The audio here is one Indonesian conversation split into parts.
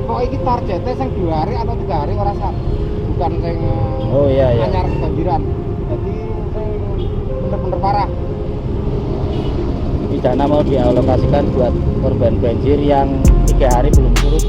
kok iki targetnya sing 2 hari atau 3 hari ora sak. Bukan sing anyar kebanjiran. Jadi sing bener-bener parah. Dana mau dialokasikan buat korban banjir yang 3 hari belum surut.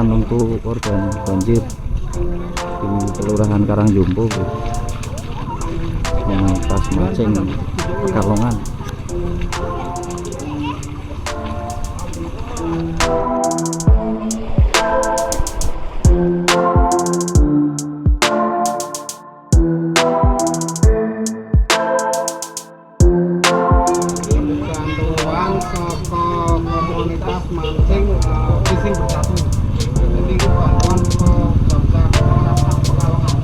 Untuk korban banjir di Kelurahan Karangjompo yang pas mancing Pekalongan. Bantuan saka komunitas mancing fishing bersatu. Jadi itu bantuan ke bangsa masyarakat Penggalangan.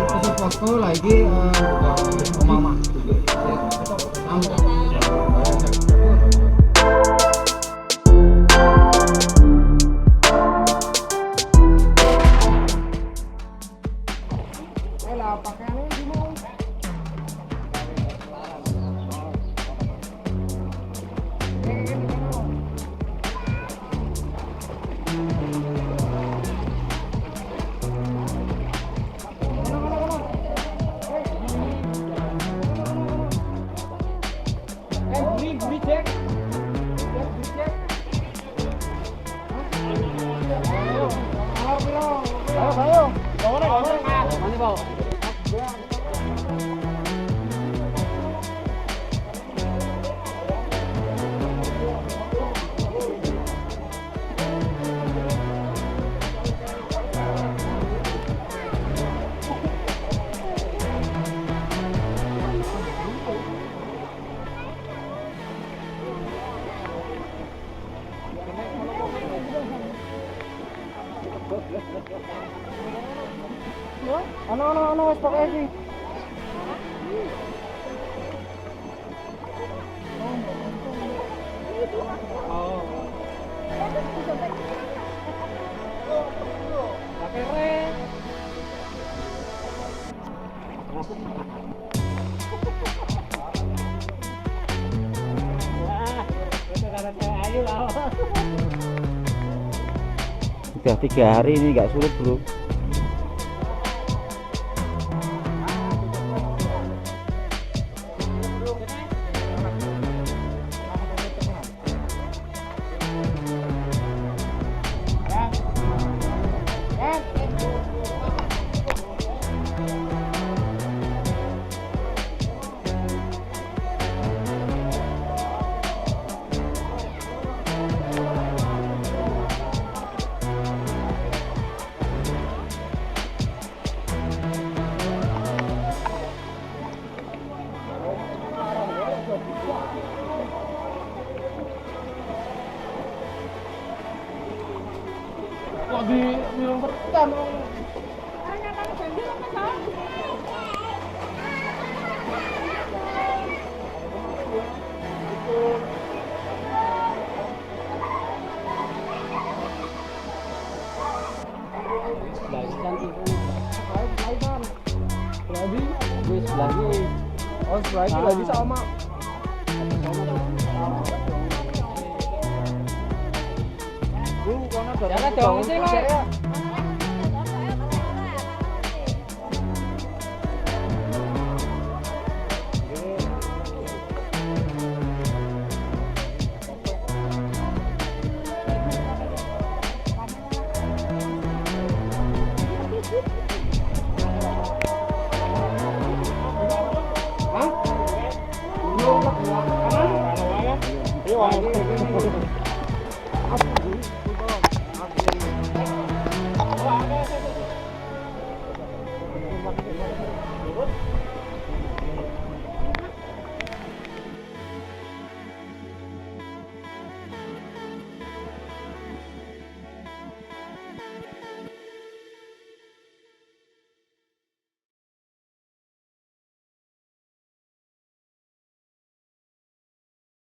Jadi posko lagi mama. Pakaiannya gimana? Beli cek. Ayo. Mana bau? Ano wis pokoke sih. Udah 3 hari ini nggak surut bro. Kok di minum pertama lagi sama jangan dong sih ya. Hah?